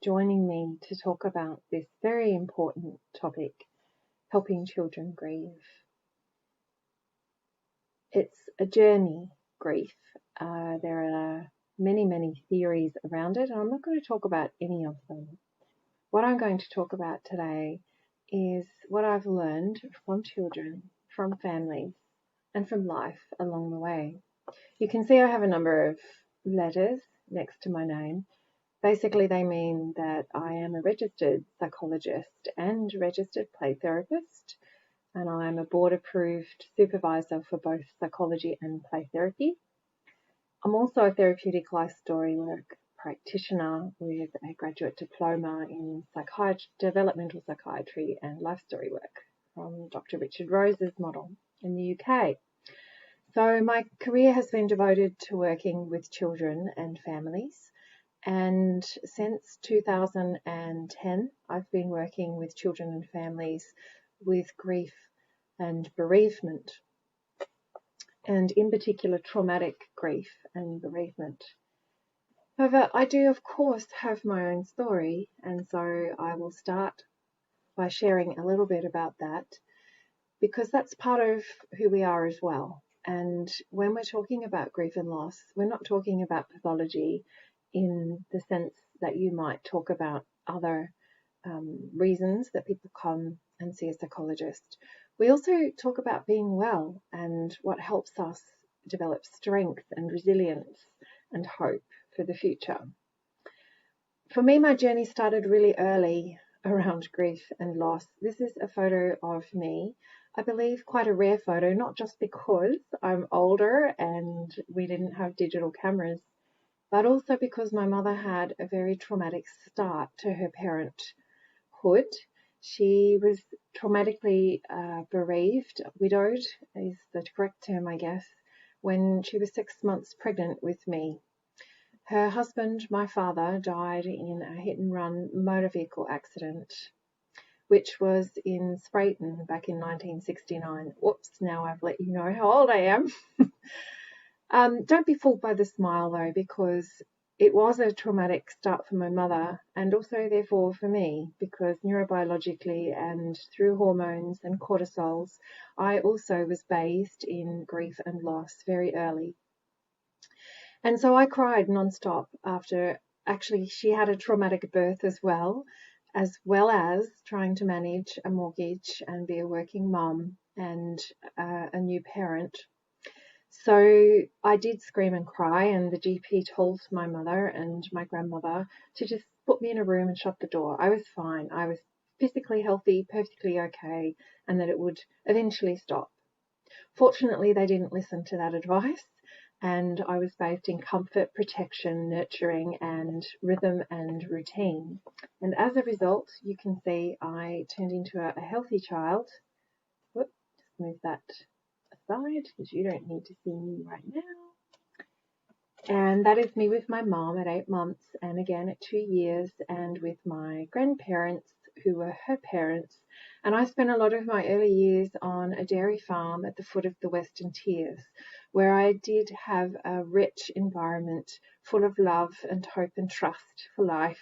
joining me to talk about this very important topic, helping children grieve. It's a journey, grief. There are many theories around it, and I'm not going to talk about any of them. What I'm going to talk about today is what I've learned from children, from families, and from life along the way. You can see I have a number of letters next to my name. Basically, they mean that I am a registered psychologist and registered play therapist, and I'm a board-approved supervisor for both psychology and play therapy. I'm also a therapeutic life story work practitioner with a graduate diploma in developmental psychiatry and life story work from Dr. Richard Rose's model in the UK. So my career has been devoted to working with children and families, and since 2010 I've been working with children and families with grief and bereavement, and in particular traumatic grief and bereavement. However, I do of course have my own story, and so I will start by sharing a little bit about that, because that's part of who we are as well. And when we're talking about grief and loss, we're not talking about pathology in the sense that you might talk about other reasons that people come and see a psychologist. We also talk about being well and what helps us develop strength and resilience and hope for the future. For me, my journey started really early around grief and loss. This is a photo of me. I believe quite a rare photo, not just because I'm older and we didn't have digital cameras, but also because my mother had a very traumatic start to her parenthood. She was traumatically bereaved, widowed is the correct term, I guess, when she was 6 months pregnant with me. Her husband, my father, died in a hit-and-run motor vehicle accident, which was in Sprayton back in 1969. Whoops, now I've let you know how old I am. Don't be fooled by the smile though, because it was a traumatic start for my mother, and also therefore for me, because neurobiologically and through hormones and cortisols, I also was bathed in grief and loss very early. And so I cried nonstop after, actually she had a traumatic birth as well as trying to manage a mortgage and be a working mum and a new parent. So I did scream and cry, and the GP told my mother and my grandmother to just put me in a room and shut the door. I was fine. I was physically healthy, perfectly okay, and that it would eventually stop. Fortunately, they didn't listen to that advice, and I was bathed in comfort, protection, nurturing, and rhythm and routine. And as a result, you can see I turned into a healthy child. Whoop, just move that aside because you don't need to see me right now. And that is me with my mom at 8 months, and again at 2 years, and with my grandparents who were her parents. And I spent a lot of my early years on a dairy farm at the foot of the Western Tiers, where I did have a rich environment full of love and hope and trust for life.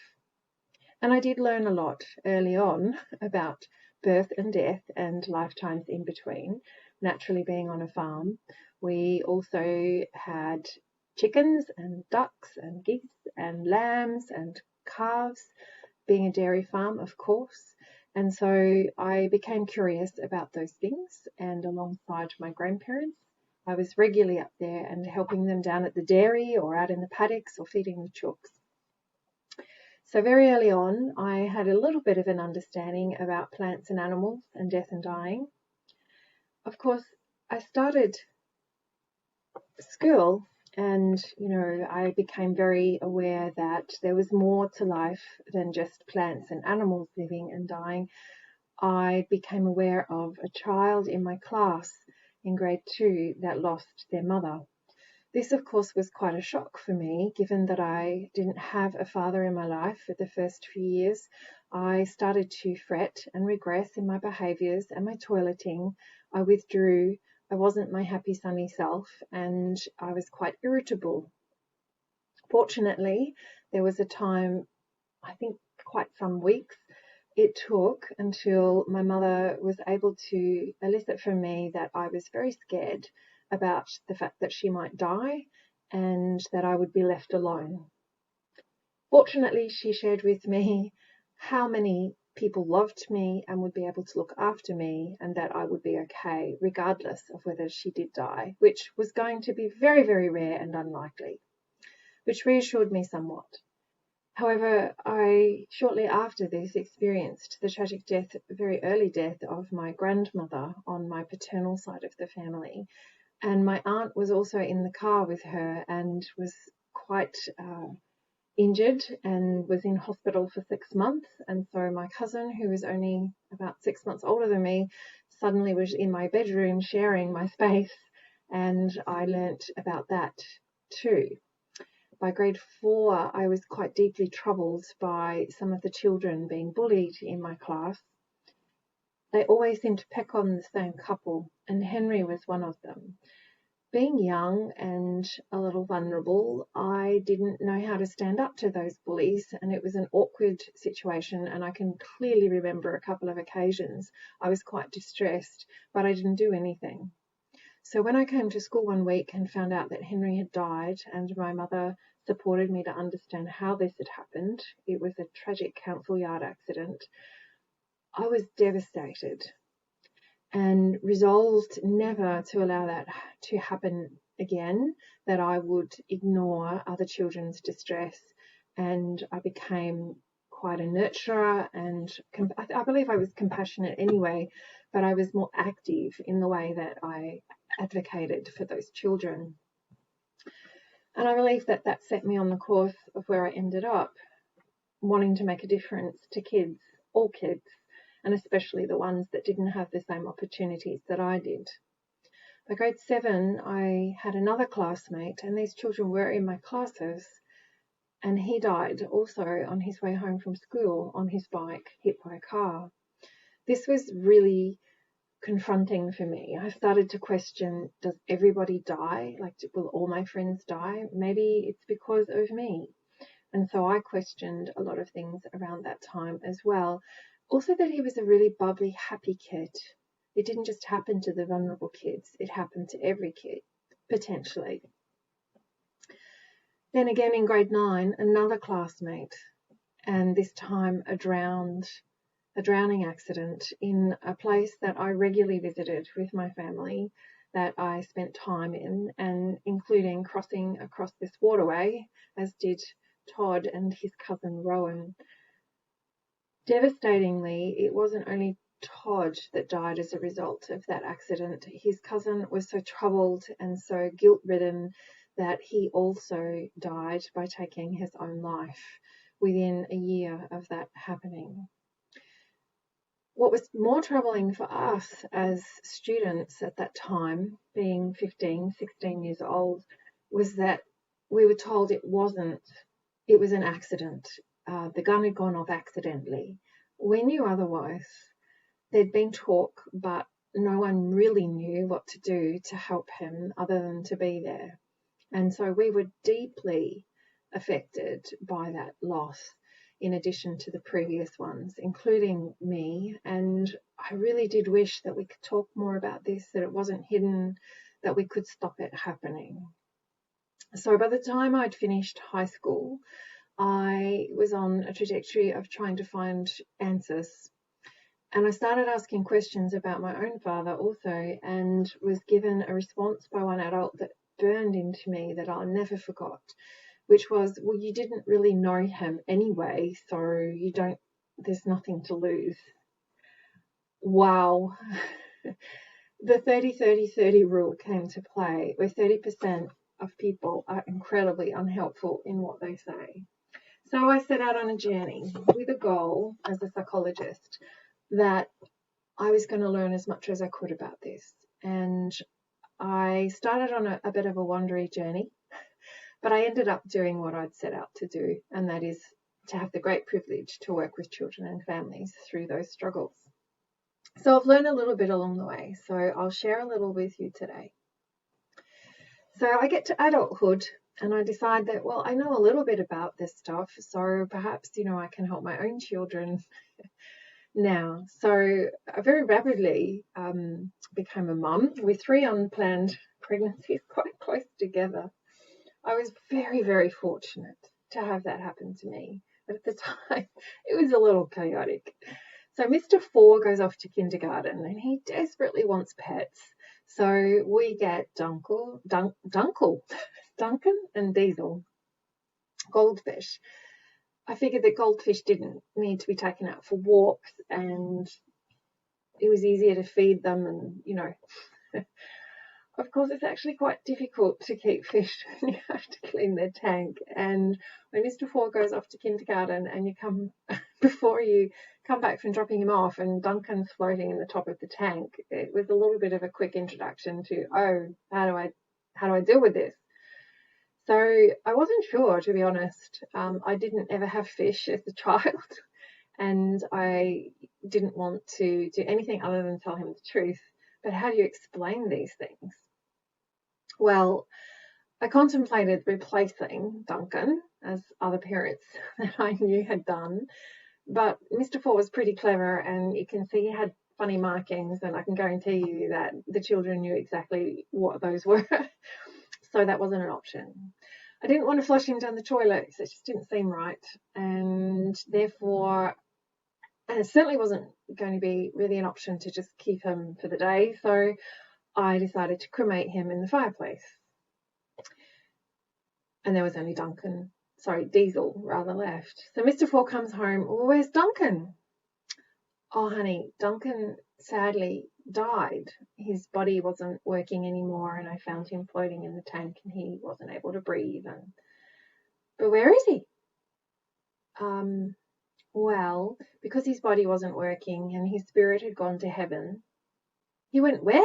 And I did learn a lot early on about birth and death and lifetimes in between, naturally being on a farm. We also had chickens and ducks and geese and lambs and calves, being a dairy farm, of course. And so I became curious about those things, and alongside my grandparents, I was regularly up there and helping them down at the dairy or out in the paddocks or feeding the chooks. So very early on, I had a little bit of an understanding about plants and animals and death and dying. Of course, I started school, and I became very aware that there was more to life than just plants and animals living and dying. I became aware of a child in my class in grade 2 that lost their mother. This, of course, was quite a shock for me, given that I didn't have a father in my life for the first few years. I started to fret and regress in my behaviours and my toileting. I withdrew. I wasn't my happy, sunny self, and I was quite irritable. Fortunately, there was a time I think, quite some weeks. It took until my mother was able to elicit from me that I was very scared about the fact that she might die and that I would be left alone. Fortunately, she shared with me how many people loved me and would be able to look after me, and that I would be okay, regardless of whether she did die, which was going to be very, very rare and unlikely, which reassured me somewhat. However, I shortly after this experienced the tragic death, very early death of my grandmother on my paternal side of the family. And my aunt was also in the car with her and was quite injured and was in hospital for 6 months. And so my cousin, who was only about 6 months older than me, suddenly was in my bedroom sharing my space. And I learnt about that too. By grade 4, I was quite deeply troubled by some of the children being bullied in my class. They always seemed to pick on the same couple, and Henry was one of them. Being young and a little vulnerable, I didn't know how to stand up to those bullies, and it was an awkward situation, and I can clearly remember a couple of occasions I was quite distressed, but I didn't do anything. So when I came to school one week and found out that Henry had died, and my mother supported me to understand how this had happened, it was a tragic council yard accident, I was devastated and resolved never to allow that to happen again, that I would ignore other children's distress, and I became quite a nurturer, and I believe I was compassionate anyway, but I was more active in the way that I advocated for those children. And I believe that that set me on the course of where I ended up, wanting to make a difference to kids, all kids, and especially the ones that didn't have the same opportunities that I did. By grade 7, I had another classmate, and these children were in my classes, and he died also on his way home from school on his bike, hit by a car. This was really confronting for me. I started to question, does everybody die? Like, will all my friends die? Maybe it's because of me. And so I questioned a lot of things around that time as well. Also that he was a really bubbly, happy kid. It didn't just happen to the vulnerable kids. It happened to every kid, potentially. Then again in grade 9, another classmate, and this time a drowning accident in a place that I regularly visited with my family, that I spent time in, and including crossing across this waterway, as did Todd and his cousin Rowan. Devastatingly, it wasn't only Todd that died as a result of that accident. His cousin was so troubled and so guilt-ridden that he also died by taking his own life within a year of that happening. What was more troubling for us as students at that time, being 15, 16 years old, was that we were told it was an accident. The gun had gone off accidentally. We knew otherwise. There'd been talk, but no one really knew what to do to help him other than to be there. And so we were deeply affected by that loss, in addition to the previous ones, including me. And I really did wish that we could talk more about this, that it wasn't hidden, that we could stop it happening. So by the time I'd finished high school, I was on a trajectory of trying to find answers. And I started asking questions about my own father also, and was given a response by one adult that burned into me that I'll never forgot, which was, well, you didn't really know him anyway, so there's nothing to lose. Wow. The 30-30-30 rule came to play, where 30% of people are incredibly unhelpful in what they say. So I set out on a journey with a goal as a psychologist that I was going to learn as much as I could about this. And I started on a bit of a wandery journey, but I ended up doing what I'd set out to do, and that is to have the great privilege to work with children and families through those struggles. So I've learned a little bit along the way, so I'll share a little with you today. So I get to adulthood And I decided that, well, I know a little bit about this stuff, so perhaps, I can help my own children now. So I very rapidly became a mum with 3 unplanned pregnancies quite close together. I was very, very fortunate to have that happen to me. But at the time, it was a little chaotic. So Mr. 4 goes off to kindergarten and he desperately wants pets. So we get Duncan and Diesel, goldfish. I figured that goldfish didn't need to be taken out for walks and it was easier to feed them and, of course, it's actually quite difficult to keep fish when you have to clean their tank. And when Mr. 4 goes off to kindergarten and before you come back from dropping him off and Duncan's floating in the top of the tank, it was a little bit of a quick introduction to, how do I deal with this? So I wasn't sure, to be honest. I didn't ever have fish as a child and I didn't want to do anything other than tell him the truth. But how do you explain these things? Well, I contemplated replacing Duncan, as other parents that I knew had done, but Mr. 4 was pretty clever and you can see he had funny markings and I can guarantee you that the children knew exactly what those were. So that wasn't an option. I didn't want to flush him down the toilet, so it just didn't seem right. And therefore, and it certainly wasn't going to be really an option to just keep him for the day. So I decided to cremate him in the fireplace. And there was only Diesel rather left. So Mr. 4 comes home. Well, where's Duncan? Oh, honey, Duncan sadly died. His body wasn't working anymore and I found him floating in the tank and he wasn't able to breathe. But where is he? Well, because his body wasn't working and his spirit had gone to heaven. He went where?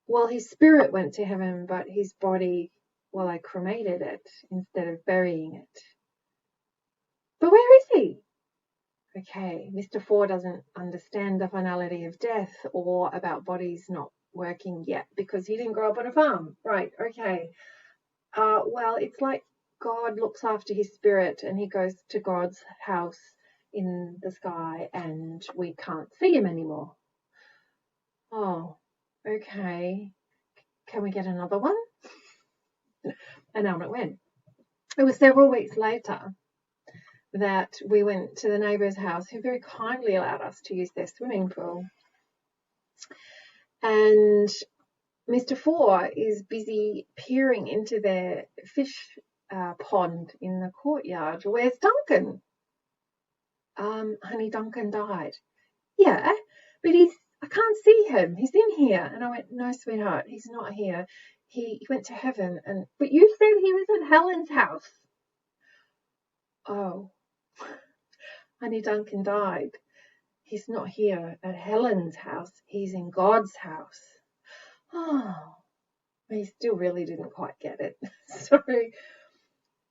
Well, his spirit went to heaven, but his body, well, I cremated it instead of burying it. But where is he? Okay, Mr. 4 doesn't understand the finality of death or about bodies not working yet because he didn't grow up on a farm. Right, okay. Well, it's like God looks after his spirit and he goes to God's house in the sky and we can't see him anymore. Oh, okay. Can we get another one? And on it went. It was several weeks later that we went to the neighbour's house who very kindly allowed us to use their swimming pool. And Mr. 4 is busy peering into their fish pond in the courtyard. Where's Duncan? Honey, Duncan died. Yeah, but I can't see him. He's in here. And I went, no, sweetheart, he's not here. He went to heaven. But you said he was at Helen's house. Oh, honey, Duncan died. He's not here at Helen's house. He's in God's house. Oh, he still really didn't quite get it. So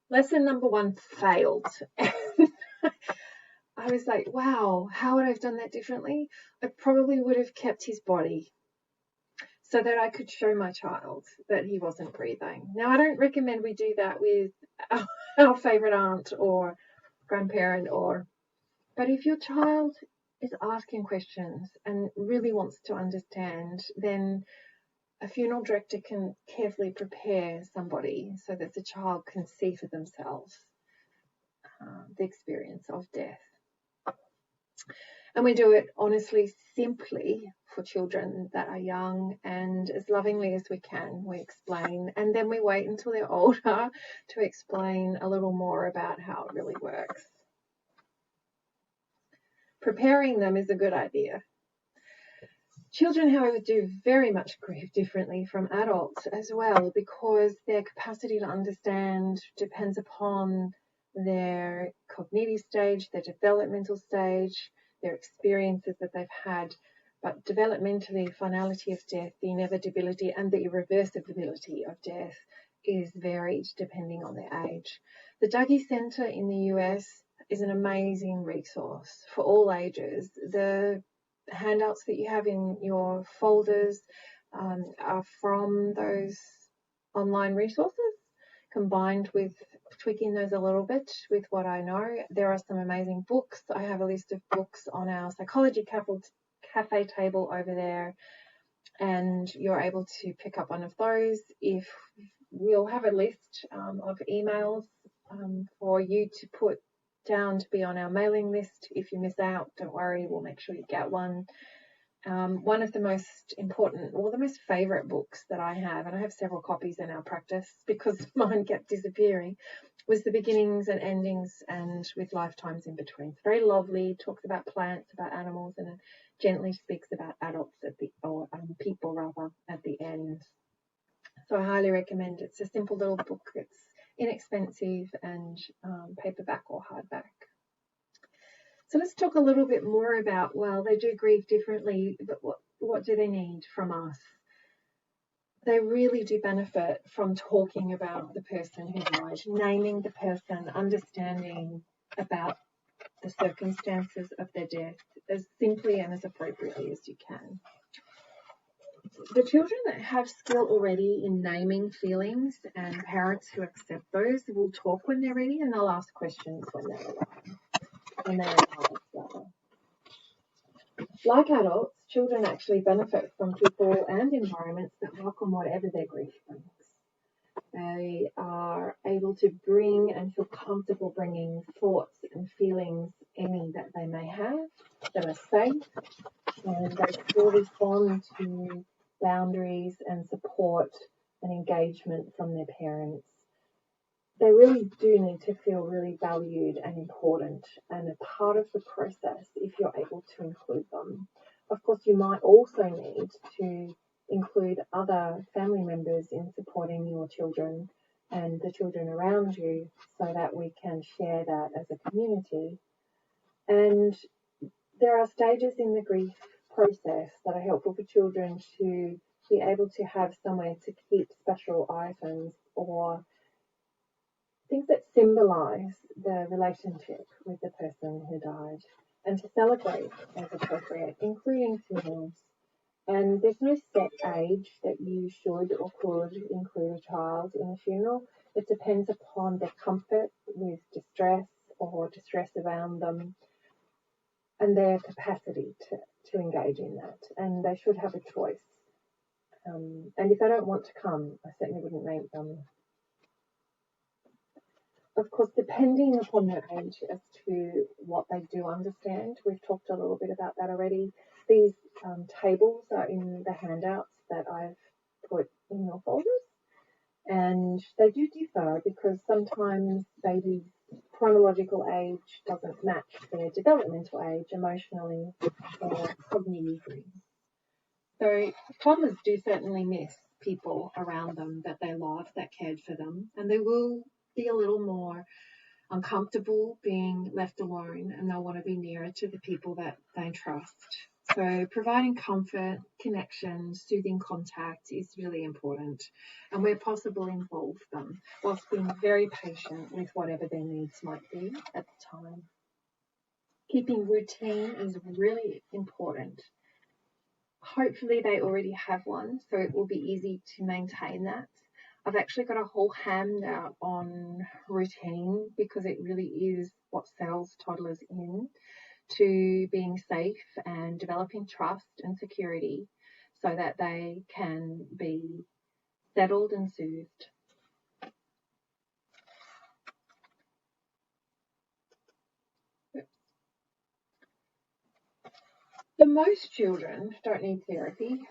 lesson number 1 failed. I was like, wow, how would I have done that differently? I probably would have kept his body so that I could show my child that he wasn't breathing. Now, I don't recommend we do that with our favourite aunt or grandparent but if your child is asking questions and really wants to understand, then a funeral director can carefully prepare somebody so that the child can see for themselves the experience of death. And we do it honestly, simply for children that are young and as lovingly as we can. We explain and then we wait until they're older to explain a little more about how it really works. Preparing them is a good idea. Children, however, do very much grieve differently from adults as well because their capacity to understand depends upon their cognitive stage, their developmental stage, their experiences that they've had. But developmentally, finality of death, the inevitability and the irreversibility of death is varied depending on their age. The Dougie Center in the US is an amazing resource for all ages. The handouts that you have in your folders are from those online resources. combined with tweaking those a little bit with what I know. There are some amazing books. I have a list of books on our psychology cafe table over there, and you're able to pick up one of those. If we'll have a list of emails for you to put down to be on our mailing list. If you miss out, don't worry, we'll make sure you get one. One of the most important, or the most favourite books that I have, and I have several copies in our practice because mine kept disappearing, was The Beginnings and Endings, and with Lifetimes in Between. It's very lovely, talks about plants, about animals, and it gently speaks about adults people rather, at the end. So I highly recommend it. It's a simple little book. It's inexpensive and paperback or hardback. So let's talk a little bit more about, well, they do grieve differently, but what do they need from us? They really do benefit from talking about the person who died, naming the person, understanding about the circumstances of their death as simply and as appropriately as you can. The children that have skill already in naming feelings and parents who accept those will talk when they're ready, and they'll ask questions when they're adults. Like adults, children actually benefit from people and environments that welcome whatever their grief brings. They are able to bring and feel comfortable bringing thoughts and feelings, any that they may have, that are safe, and they still respond to boundaries and support and engagement from their parents. They really do need to feel really valued and important and a part of the process if you're able to include them. Of course, you might also need to include other family members in supporting your children and the children around you so that we can share that as a community. And there are stages in the grief process that are helpful for children to be able to have somewhere to keep special items or things that symbolize the relationship with the person who died, and to celebrate as appropriate, including funerals. And there's no set age that you should or could include a child in a funeral. It depends upon their comfort with distress or distress around them and their capacity to engage in that. And they should have a choice. And if they don't want to come, I certainly wouldn't make them. Of course, depending upon their age as to what they do understand, we've talked a little bit about that already. These tables are in the handouts that I've put in your folders, and they do differ because sometimes babies' chronological age doesn't match their developmental age emotionally or cognitively. So toddlers do certainly miss people around them that they love, that cared for them, and they will be a little more uncomfortable being left alone, and they'll want to be nearer to the people that they trust. So providing comfort, connection, soothing contact is really important, and where possible involve them whilst being very patient with whatever their needs might be at the time. Keeping routine is really important. Hopefully they already have one, so it will be easy to maintain that. I've actually got a whole handout on routine because it really is what sells toddlers in to being safe and developing trust and security so that they can be settled and soothed. So most children don't need therapy.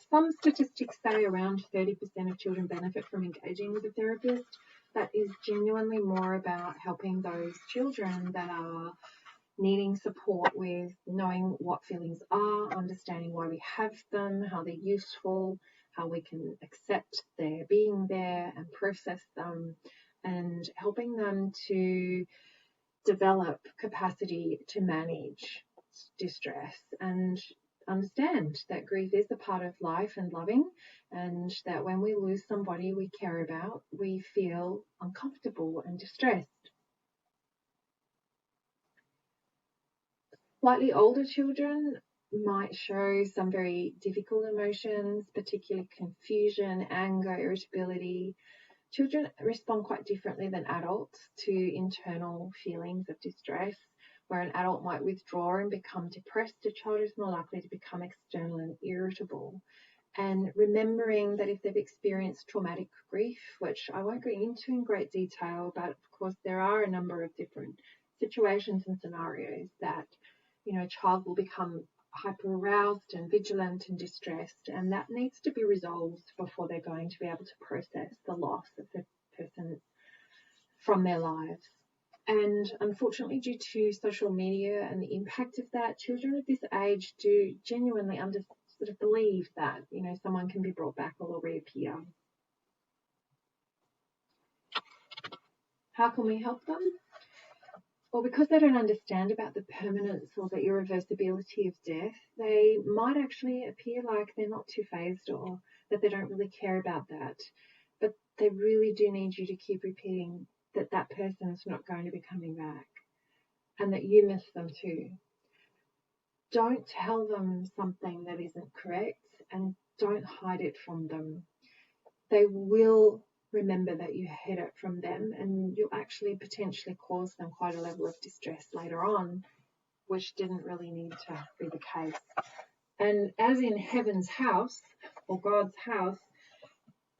Some statistics say around 30% of children benefit from engaging with a therapist. That is genuinely more about helping those children that are needing support with knowing what feelings are, understanding why we have them, how they're useful, how we can accept their being there and process them, and helping them to develop capacity to manage distress and understand that grief is a part of life and loving, and that when we lose somebody we care about, we feel uncomfortable and distressed. Slightly older children might show some very difficult emotions, particularly confusion, anger, irritability, Children respond quite differently than adults to internal feelings of distress. Where an adult might withdraw and become depressed, a child is more likely to become external and irritable. And remembering that if they've experienced traumatic grief, which I won't go into in great detail, but of course there are a number of different situations and scenarios that, a child will become hyper aroused and vigilant and distressed, and that needs to be resolved before they're going to be able to process the loss of the person from their lives. And unfortunately, due to social media and the impact of that, children at this age do genuinely sort of believe that, someone can be brought back or will reappear. How can we help them? Well, because they don't understand about the permanence or the irreversibility of death, they might actually appear like they're not too fazed or that they don't really care about that. But they really do need you to keep repeating that person's not going to be coming back and that you miss them too. Don't tell them something that isn't correct and don't hide it from them. They will remember that you hid it from them, and you'll actually potentially cause them quite a level of distress later on, which didn't really need to be the case. And as in heaven's house or God's house,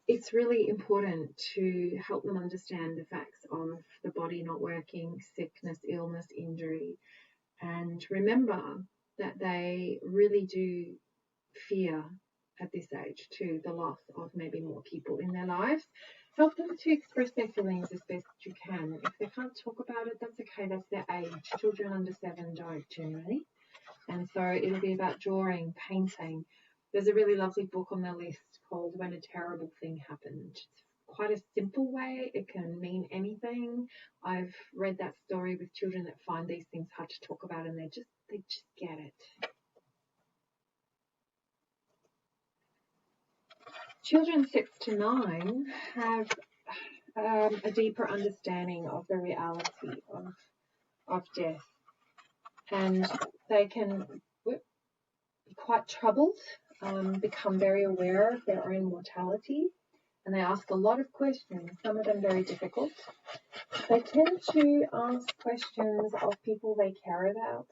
it's really important to help them understand the facts of the body not working, sickness, illness, injury, and remember that they really do fear at this age too the loss of maybe more people in their lives. Help them to express their feelings as best you can. If they can't talk about it, that's okay, that's their age. Children under 7 don't generally. And so it'll be about drawing, painting. There's a really lovely book on the list called When a Terrible Thing Happened. It's quite a simple way. It can mean anything. I've read that story with children that find these things hard to talk about, and they just get it. Children 6 to 9 have a deeper understanding of the reality of death, and they can be quite troubled, become very aware of their own mortality, and they ask a lot of questions, some of them very difficult. They tend to ask questions of people they care about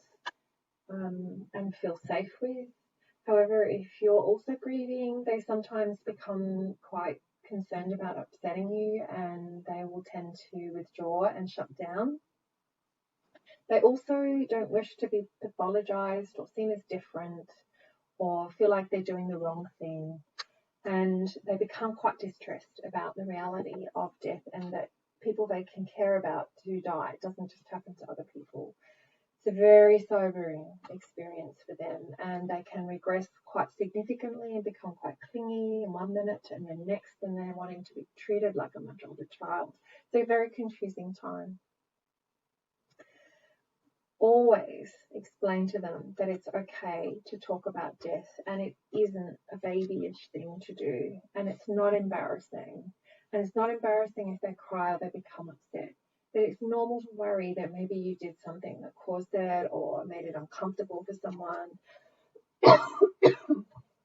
and feel safe with. However, if you're also grieving, they sometimes become quite concerned about upsetting you, and they will tend to withdraw and shut down. They also don't wish to be pathologized or seen as different or feel like they're doing the wrong thing, and they become quite distressed about the reality of death and that people they can care about do die. It doesn't just happen to other people. It's a very sobering experience for them, and they can regress quite significantly and become quite clingy in 1 minute, and then next and they're wanting to be treated like a much older child. It's a very confusing time. Always explain to them that it's okay to talk about death, and it isn't a babyish thing to do, and it's not embarrassing. And it's not embarrassing if they cry or they become upset. That it's normal to worry that maybe you did something that caused it or made it uncomfortable for someone.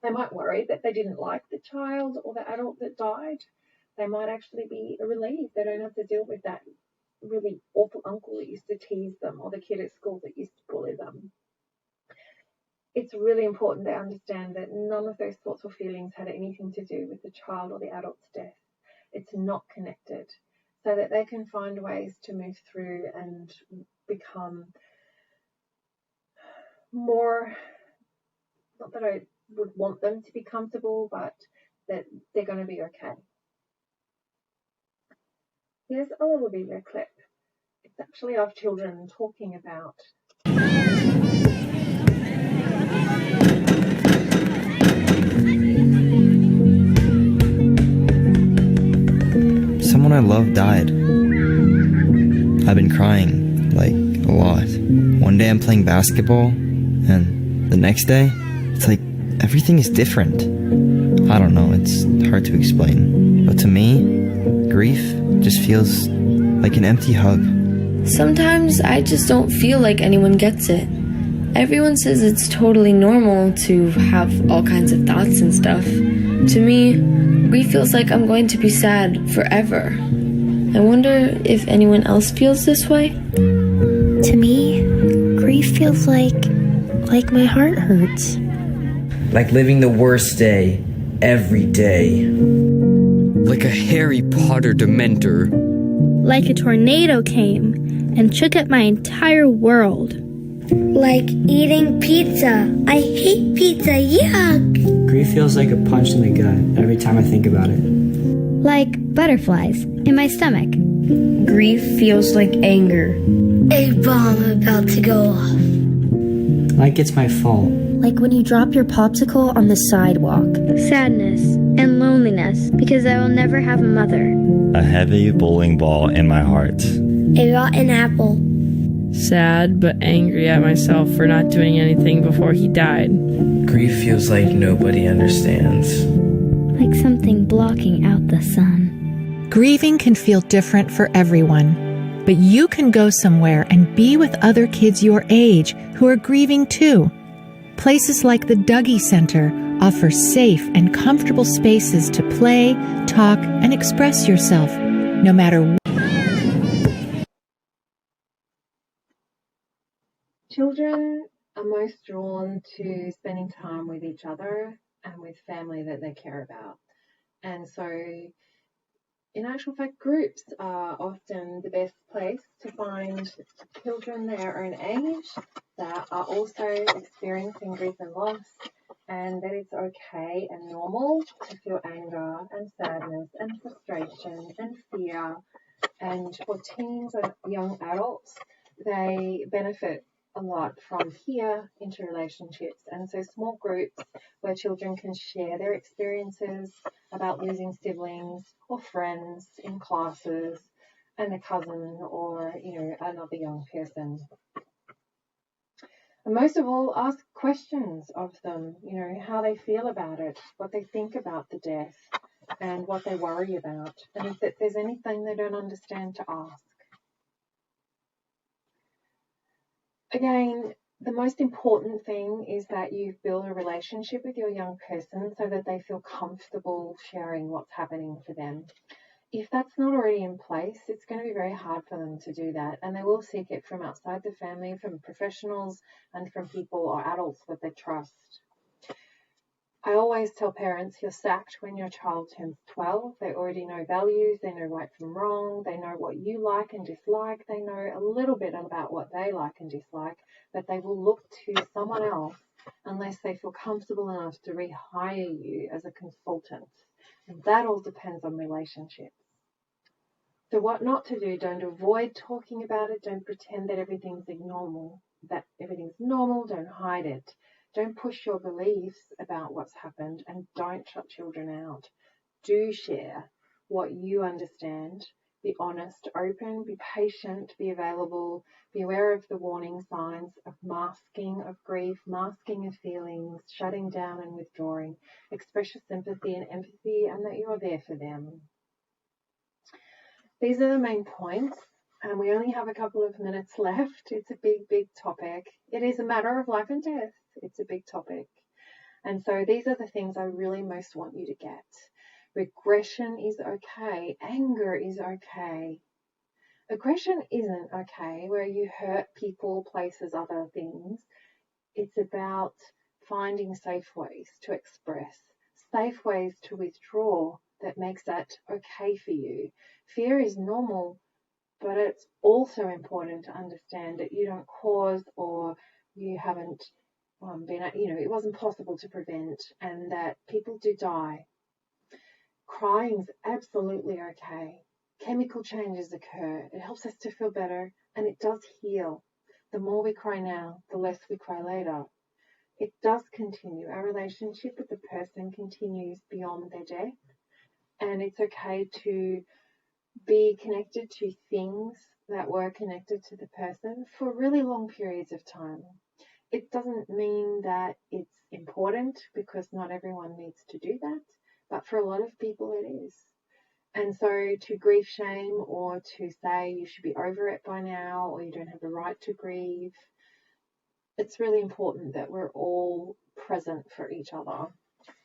They might worry that they didn't like the child or the adult that died. They might actually be relieved they don't have to deal with that really awful uncle that used to tease them or the kid at school that used to bully them. It's really important to understand that none of those thoughts or feelings had anything to do with the child or the adult's death. It's not connected, so that they can find ways to move through and become more, not that I would want them to be comfortable, but that they're going to be okay. Here's a little video clip. It's actually of children talking about someone I love died. I've been crying, like, a lot. One day I'm playing basketball, and the next day, it's like everything is different. I don't know, it's hard to explain. But to me, grief just feels like an empty hug. Sometimes I just don't feel like anyone gets it. Everyone says it's totally normal to have all kinds of thoughts and stuff. To me, Grief feels like I'm going to be sad forever. I wonder if anyone else feels this way? To me, grief feels like my heart hurts. Like living the worst day, every day. Like a Harry Potter dementor. Like a tornado came and shook up my entire world. Like eating pizza. I hate pizza, yuck! Grief feels like a punch in the gut every time I think about it. Like butterflies in my stomach. Grief feels like anger. A bomb about to go off. Like it's my fault. Like when you drop your popsicle on the sidewalk. Sadness and loneliness because I will never have a mother. A heavy bowling ball in my heart. A rotten apple. Sad but angry at myself for not doing anything before he died. Grief feels like nobody understands. Like something blocking out the sun. Grieving can feel different for everyone, but you can go somewhere and be with other kids your age who are grieving too. Places like the Dougie Center offer safe and comfortable spaces to play, talk, and express yourself, no matter what. Children are most drawn to spending time with each other and with family that they care about. And so, in actual fact, groups are often the best place to find children their own age that are also experiencing grief and loss, and that it's okay and normal to feel anger and sadness and frustration and fear. And for teens and young adults, they benefit a lot from here into relationships, and so small groups where children can share their experiences about losing siblings or friends in classes and a cousin or another young person. And most of all, ask questions of them, how they feel about it, what they think about the death, and what they worry about, and if there's anything they don't understand, to ask. Again, the most important thing is that you build a relationship with your young person so that they feel comfortable sharing what's happening for them. If that's not already in place, it's going to be very hard for them to do that, and they will seek it from outside the family, from professionals, and from people or adults that they trust. I always tell parents, you're sacked when your child turns 12. They already know values, they know right from wrong, they know what you like and dislike, they know a little bit about what they like and dislike, but they will look to someone else unless they feel comfortable enough to rehire you as a consultant. And that all depends on relationships. So what not to do, don't avoid talking about it, don't pretend that everything's normal, don't hide it. Don't push your beliefs about what's happened, and don't shut children out. Do share what you understand. Be honest, open, be patient, be available, be aware of the warning signs of masking of grief, masking of feelings, shutting down and withdrawing. Express your sympathy and empathy, and that you are there for them. These are the main points. And we only have a couple of minutes left. It's a big, big topic. It is a matter of life and death. It's a big topic. And so these are the things I really most want you to get. Regression is okay. Anger is okay. Aggression isn't okay, where you hurt people, places, other things. It's about finding safe ways to express, safe ways to withdraw that makes that okay for you. Fear is normal, but it's also important to understand that you don't cause, or you haven't it wasn't possible to prevent, and that people do die. Crying's absolutely okay. Chemical changes occur. It helps us to feel better, and it does heal. The more we cry now, the less we cry later. It does continue. Our relationship with the person continues beyond their death, and it's okay to be connected to things that were connected to the person for really long periods of time. It doesn't mean that it's important, because not everyone needs to do that, but for a lot of people it is. And so to grief shame, or to say you should be over it by now, or you don't have the right to grieve, it's really important that we're all present for each other.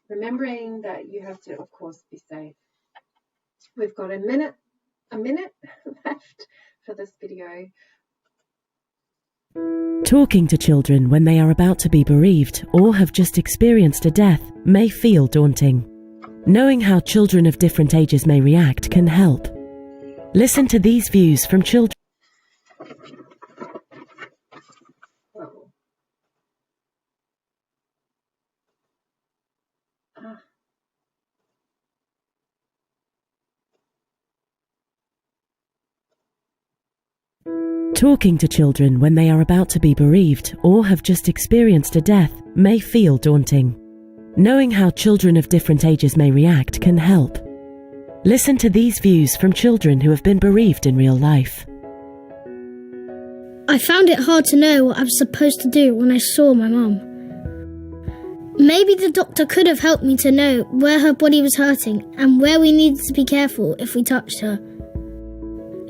remembering that you have to, of course, be safe. We've got a minute left for this video. Talking to children when they are about to be bereaved or have just experienced a death may feel daunting. Knowing how children of different ages may react can help. Listen to these views from children. Talking to children when they are about to be bereaved or have just experienced a death may feel daunting. Knowing how children of different ages may react can help. Listen to these views from children who have been bereaved in real life. I found it hard to know what I was supposed to do when I saw my mum. Maybe the doctor could have helped me to know where her body was hurting and where we needed to be careful if we touched her.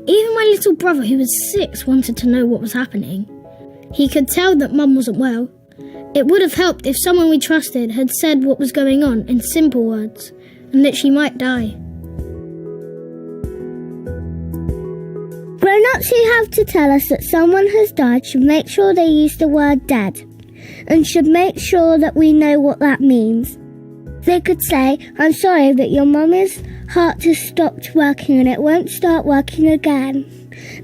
Even my little brother, who was 6, wanted to know what was happening. He could tell that Mum wasn't well. It would have helped if someone we trusted had said what was going on in simple words, and that she might die. Grown-ups who have to tell us that someone has died should make sure they use the word dead, and should make sure that we know what that means. They could say, "I'm sorry that your mummy's heart has stopped working and it won't start working again.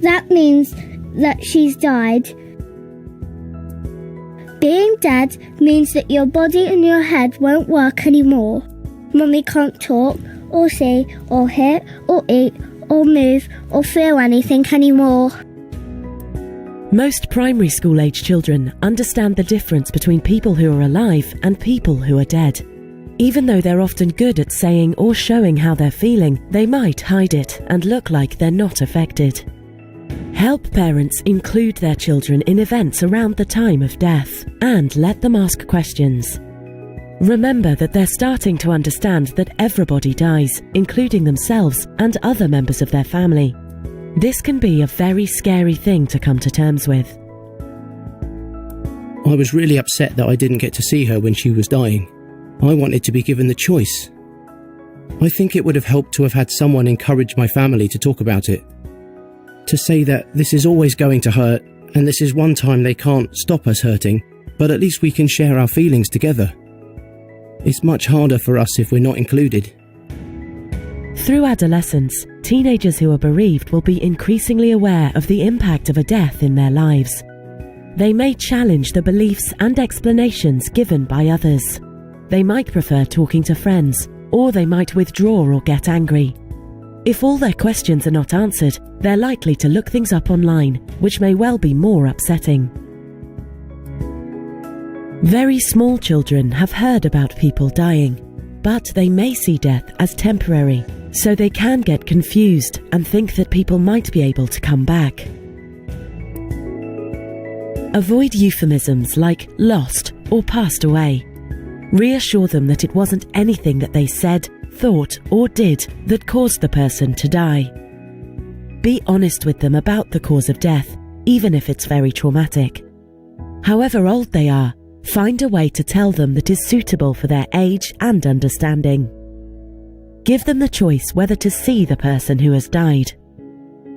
That means that she's died." Being dead means that your body and your head won't work anymore. Mummy can't talk, or see, or hear, or eat, or move, or feel anything anymore. Most primary school age children understand the difference between people who are alive and people who are dead. Even though they're often good at saying or showing how they're feeling, they might hide it and look like they're not affected. Help parents include their children in events around the time of death and let them ask questions. Remember that they're starting to understand that everybody dies, including themselves and other members of their family. This can be a very scary thing to come to terms with. I was really upset that I didn't get to see her when she was dying. I wanted to be given the choice. I think it would have helped to have had someone encourage my family to talk about it. To say that this is always going to hurt, and this is one time they can't stop us hurting, but at least we can share our feelings together. It's much harder for us if we're not included. Through adolescence, teenagers who are bereaved will be increasingly aware of the impact of a death in their lives. They may challenge the beliefs and explanations given by others. They might prefer talking to friends, or they might withdraw or get angry. If all their questions are not answered, they're likely to look things up online, which may well be more upsetting. Very small children have heard about people dying, but they may see death as temporary, so they can get confused and think that people might be able to come back. Avoid euphemisms like lost or passed away. Reassure them that it wasn't anything that they said, thought, or did that caused the person to die. Be honest with them about the cause of death, even if it's very traumatic. However old they are, find a way to tell them that is suitable for their age and understanding. Give them the choice whether to see the person who has died.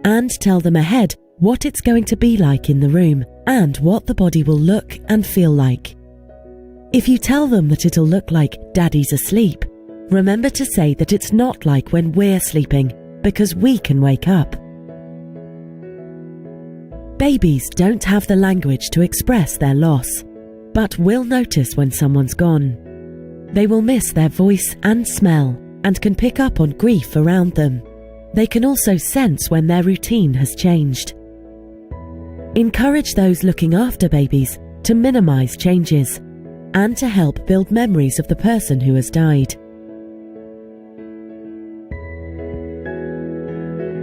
And tell them ahead what it's going to be like in the room and what the body will look and feel like. If you tell them that it'll look like Daddy's asleep, remember to say that it's not like when we're sleeping, because we can wake up. Babies don't have the language to express their loss, but will notice when someone's gone. They will miss their voice and smell and can pick up on grief around them. They can also sense when their routine has changed. Encourage those looking after babies to minimize changes and to help build memories of the person who has died.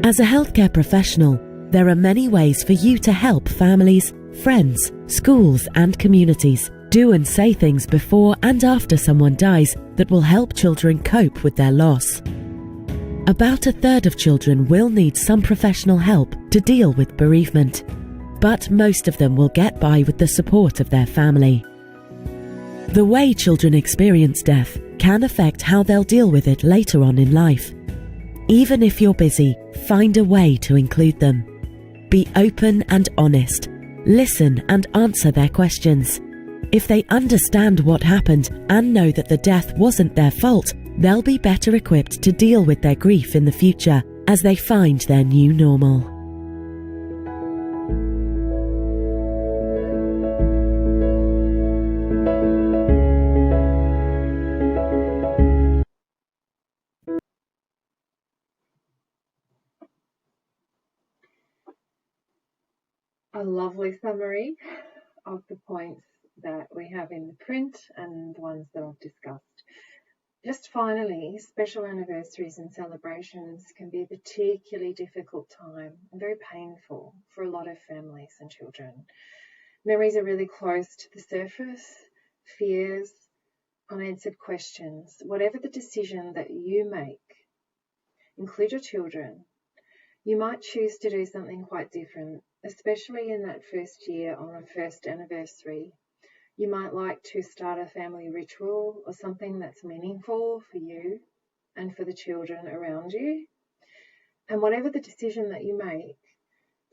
As a healthcare professional, there are many ways for you to help families, friends, schools, and communities do and say things before and after someone dies that will help children cope with their loss. About a third of children will need some professional help to deal with bereavement, but most of them will get by with the support of their family. The way children experience death can affect how they'll deal with it later on in life. Even if you're busy, find a way to include them. Be open and honest. Listen and answer their questions. If they understand what happened and know that the death wasn't their fault, they'll be better equipped to deal with their grief in the future as they find their new normal. A lovely summary of the points that we have in the print and the ones that I've discussed. Just finally, special anniversaries and celebrations can be a particularly difficult time and very painful for a lot of families and children. Memories are really close to the surface, fears, unanswered questions. Whatever the decision that you make, include your children. You might choose to do something quite different, especially in that first year on a first anniversary. You might like to start a family ritual or something that's meaningful for you and for the children around you. And whatever the decision that you make,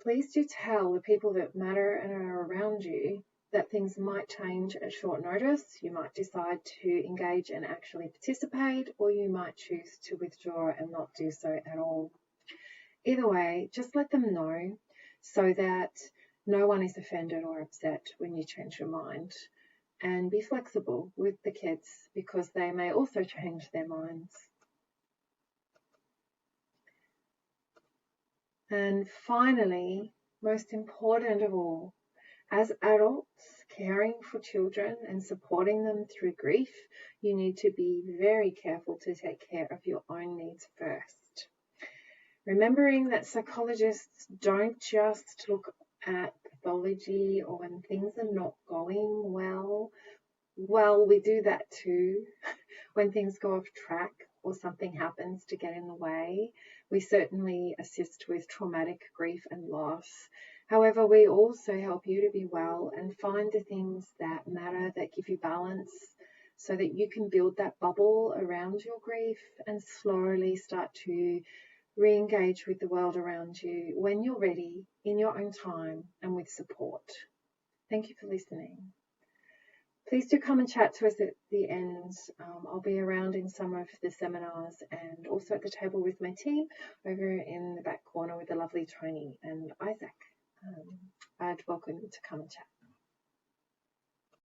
please do tell the people that matter and are around you that things might change at short notice. You might decide to engage and actually participate, or you might choose to withdraw and not do so at all. Either way, just let them know so that no one is offended or upset when you change your mind. And be flexible with the kids because they may also change their minds. And finally, most important of all, as adults caring for children and supporting them through grief, you need to be very careful to take care of your own needs first. Remembering that psychologists don't just look at pathology or when things are not going well. Well, we do that too. When things go off track or something happens to get in the way, we certainly assist with traumatic grief and loss. However, we also help you to be well and find the things that matter, that give you balance, so that you can build that bubble around your grief and slowly start to re-engage with the world around you when you're ready, in your own time and with support. Thank you for listening. Please do come and chat to us at the end. I'll be around in some of the seminars and also at the table with my team over in the back corner with the lovely Tony and Isaac. I'd welcome you to come and chat.